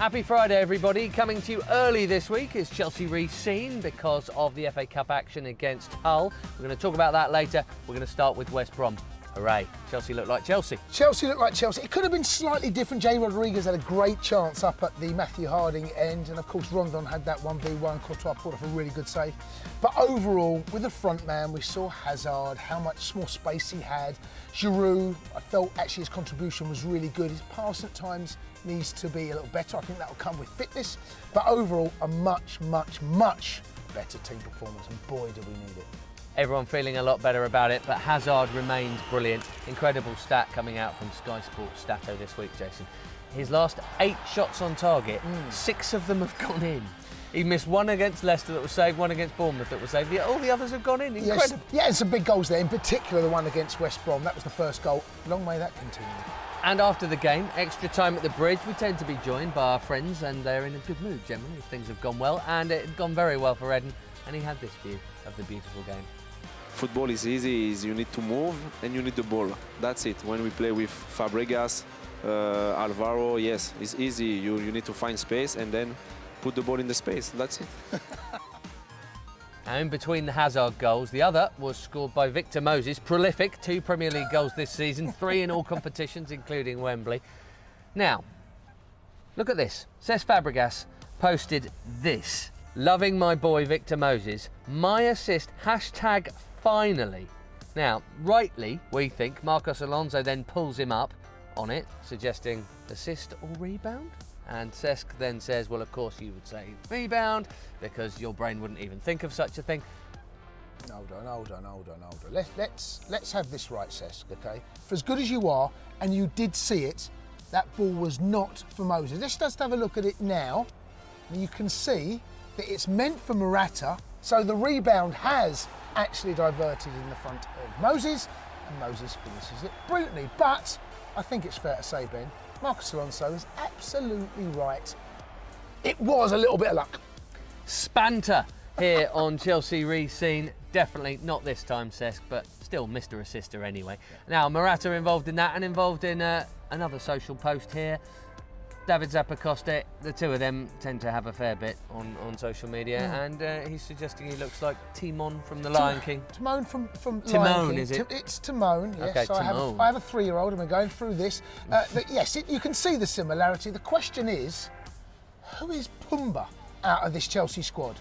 Happy Friday, everybody. Coming to you early this week is Chelsea re-seen because of the FA Cup action against Hull. We're going to talk about that later. We're going to start with West Brom. Hooray. Chelsea looked like Chelsea. Chelsea looked like Chelsea. It could have been slightly different. Jay Rodriguez had a great chance up at the Matthew Harding end, and of course Rondon had that 1v1. Courtois pulled off a really good save. But overall, with the front man, we saw Hazard, how much more space he had. Giroud, I felt actually his contribution was really good. His pass at times needs to be a little better. I think that will come with fitness. But overall, a much, much, much better team performance, and boy, do we need it. Everyone feeling a lot better about it, but Hazard remains brilliant. Incredible stat coming out from Sky Sports Stato this week, Jason. His last 8 shots on target, 6 of them have gone in. He missed one against Leicester that was saved, one against Bournemouth that was saved. All the others have gone in. Incredible. Yes, some big goals there, in particular the one against West Brom. That was the first goal. Long may that continue. And after the game, extra time at the bridge, we tend to be joined by our friends, and they're in a good mood generally if things have gone well. And it had gone very well for Eden, and he had this view of the beautiful game. Football is easy, you need to move and you need the ball. That's it. When we play with Fabregas, Alvaro, yes, it's easy. You need to find space and then put the ball in the space. That's it. Now, in between the Hazard goals, the other was scored by Victor Moses. Prolific, 2 Premier League goals this season, 3 in all competitions, including Wembley. Now, look at this. Cesc Fabregas posted this. Loving my boy Victor Moses. My assist, hashtag finally. Now, rightly, we think Marcos Alonso then pulls him up on it, suggesting assist or rebound. And Cesc then says, well, of course you would say rebound because your brain wouldn't even think of such a thing. Hold on. Let's have this right, Cesc, okay? For as good as you are, and you did see it, that ball was not for Moses. Let's just have a look at it now. And you can see that it's meant for Morata, so the rebound has actually diverted in the front of Moses, and Moses finishes it brilliantly. But I think it's fair to say, Ben, Marcos Alonso is absolutely right. It was a little bit of luck. Spanter here on Chelsea re-seen. Definitely not this time, Cesc, but still Mr. Assister anyway. Now, Morata involved in that and involved in another social post here. David Zappacosta, the two of them tend to have a fair bit on social media, and he's suggesting he looks like Timon from The Lion King. Timon from Timon, Lion King. is it? It's Timon, yes. Okay, so Timon. I have a 3-year-old and we're going through this. Yes, you can see the similarity. The question is, who is Pumba out of this Chelsea squad?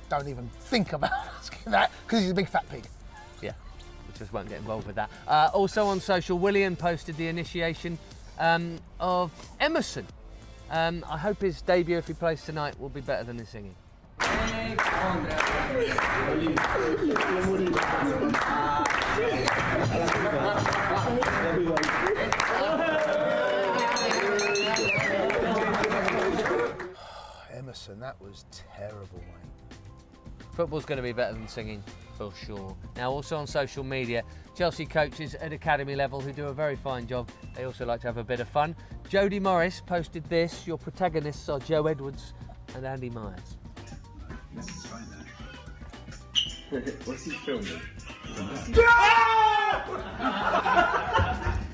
Don't even think about asking that, because he's a big fat pig. Yeah, we just won't get involved with that. Also on social, Willian posted the initiation of Emerson. I hope his debut, if he plays tonight, will be better than his singing. Emerson, that was terrible, mate. Football's going to be better than singing, for sure. Now, also on social media, Chelsea coaches at academy level who do a very fine job. They also like to have a bit of fun. Jody Morris posted this. Your protagonists are Joe Edwards and Andy Myers. This is fine now. What's he filming?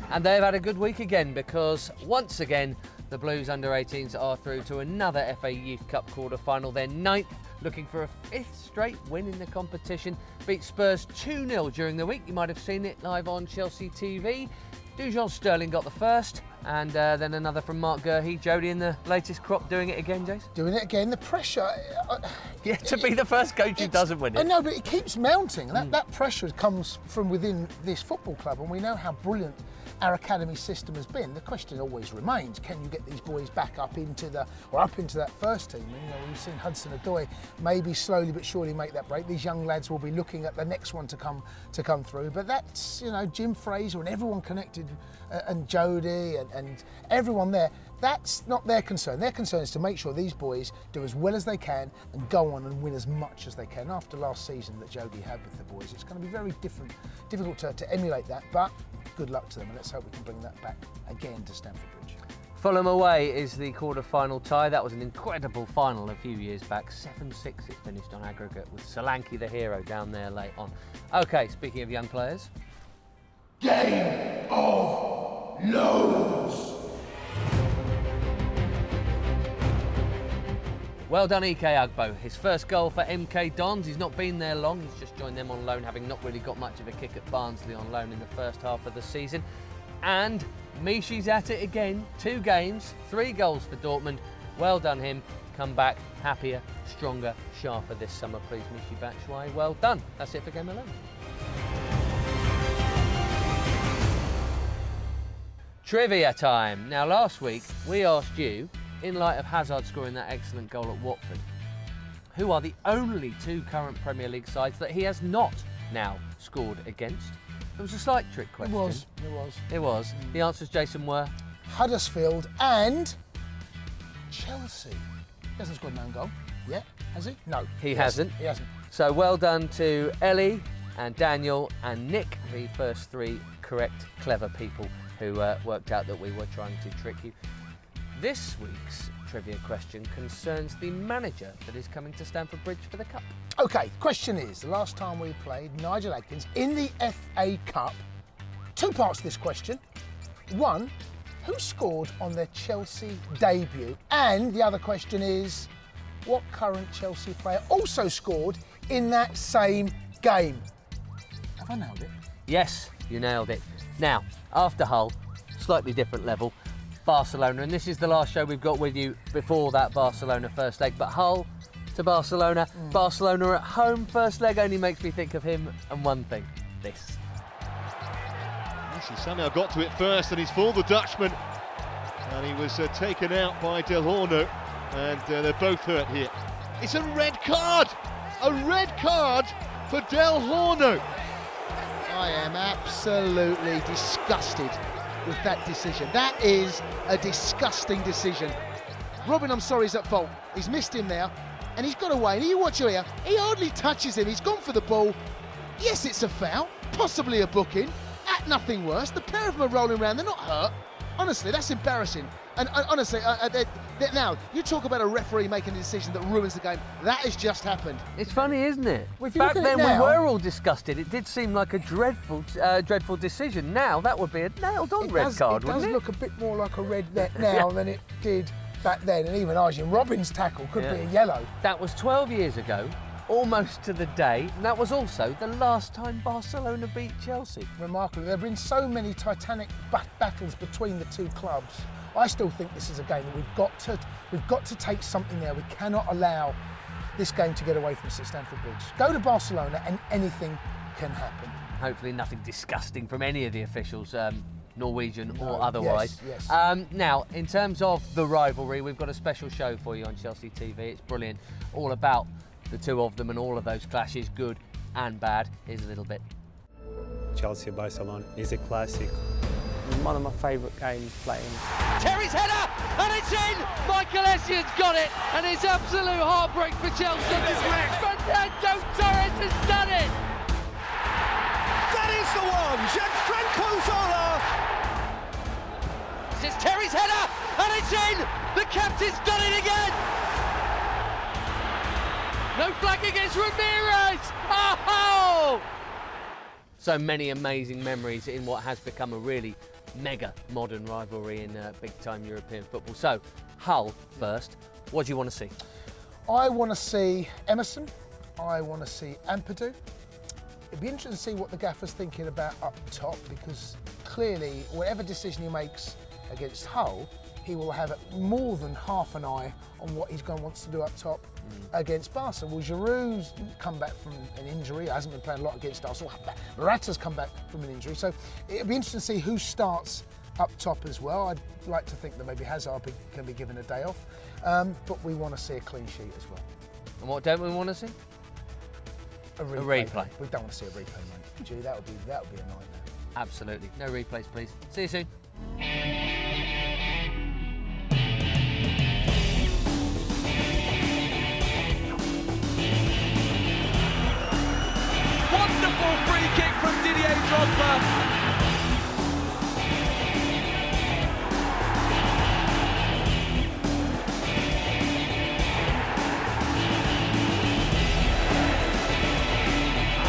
And they've had a good week again because, once again, the Blues under-18s are through to another FA Youth Cup quarter-final. They're 9th, looking for a 5th straight win in the competition. Beat Spurs 2-0 during the week. You might have seen it live on Chelsea TV. Dujon Sterling got the first, and then another from Mark Gurhey. Jody in the latest crop doing it again, Jace? Doing it again. The pressure... Yeah, to be the first coach who doesn't win it. I know, but it keeps mounting. And that pressure comes from within this football club, and we know how brilliant our academy system has been. The question always remains, can you get these boys back up into that first team? And, we've seen Hudson-Odoi maybe slowly but surely make that break. These young lads will be looking at the next one to come through. But that's, Jim Fraser and everyone connected, and Jody and everyone there, that's not their concern. Their concern is to make sure these boys do as well as they can and go on and win as much as they can. After last season that Jody had with the boys, it's going to be very difficult to emulate that, but good luck to them, and let's hope we can bring that back again to Stamford Bridge. Fulham away is the quarter-final tie. That was an incredible final a few years back. 7-6 it finished on aggregate with Solanke the hero down there late on. Okay, speaking of young players. Game of Lows. Well done, Ike Ugbo. His first goal for MK Dons. He's not been there long. He's just joined them on loan, having not really got much of a kick at Barnsley on loan in the first half of the season. And Mishi's at it again. 2 games, 3 goals for Dortmund. Well done him. Come back happier, stronger, sharper this summer, please, Mishi Batshuayi. Well done. That's it for Game 11. Trivia time. Now, last week we asked you, in light of Hazard scoring that excellent goal at Watford, who are the only 2 current Premier League sides that he has not now scored against? It was a slight trick question. It was. The answers, Jason, were? Huddersfield and Chelsea. He hasn't scored an own goal yet, has he? No. He hasn't. He hasn't. So well done to Ellie and Daniel and Nick, the first 3 correct, clever people who worked out that we were trying to trick you. This week's trivia question concerns the manager that is coming to Stamford Bridge for the Cup. OK, question is, the last time we played Nigel Adkins in the FA Cup, 2 parts to this question. 1, who scored on their Chelsea debut? And the other question is, what current Chelsea player also scored in that same game? Have I nailed it? Yes, you nailed it. Now, after Hull, slightly different level, Barcelona, and this is the last show we've got with you before that Barcelona first leg, but Hull to Barcelona, Barcelona at home first leg only makes me think of him and one thing, this. He somehow got to it first and he's fooled the Dutchman, and he was taken out by Del Horno, and they're both hurt here. It's a red card! A red card for Del Horno! I am absolutely disgusted with that decision. That is a disgusting decision. Robin, I'm sorry, is at fault. He's missed him there, and he's got away. And you watch here, he hardly touches him. He's gone for the ball. Yes, it's a foul, possibly a booking. At nothing worse. The pair of them are rolling around. They're not hurt. Honestly, that's embarrassing. And honestly, now, you talk about a referee making a decision that ruins the game. That has just happened. It's funny, isn't it? Well, if you Back look at it then we now- were all disgusted. It did seem like a dreadful decision. Now that would be a nailed-on red card, it wouldn't does it? look a bit more like a red net now than it did back then. And even Arjen Robben's tackle could be a yellow. That was 12 years ago, almost to the day, and that was also the last time Barcelona beat Chelsea. Remarkable. There have been so many titanic battles between the 2 clubs. I still think this is a game that we've got to take something there. We cannot allow this game to get away from us at Stamford Bridge. Go to Barcelona and anything can happen. Hopefully nothing disgusting from any of the officials, Norwegian or otherwise. Yes. Now, in terms of the rivalry, we've got a special show for you on Chelsea TV. It's brilliant, all about the 2 of them and all of those clashes, good and bad. Here's a little bit. Chelsea-Barcelona is a classic. One of my favourite games playing. Terry's header, and it's in! Michael Essien's got it, and it's absolute heartbreak for Chelsea. Fernando Torres has done it! That is the one! Gianfranco Zola! This is Terry's header, and it's in! The captain's done it again! No flag against Ramirez! Oh! So many amazing memories in what has become a really mega modern rivalry in big-time European football. So, Hull first. What do you want to see? I want to see Emerson. I want to see Ampadu. It'd be interesting to see what the gaffer's thinking about up top, because clearly, whatever decision he makes against Hull, he will have more than half an eye on what he's going to want to do up top against Barca. Well, Giroud's come back from an injury, hasn't been playing a lot against Arsenal. Morata's come back from an injury, so it'll be interesting to see who starts up top as well. I'd like to think that maybe Hazard can be given a day off, but we want to see a clean sheet as well. And what don't we want to see? A replay. We don't want to see a replay, mate. Gee, that would be a nightmare. Absolutely. No replays, please. See you soon. Wonderful free kick from Didier Drogba.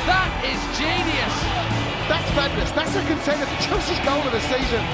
That is genius. That's fabulous. That's a contender for Chelsea's goal of the season.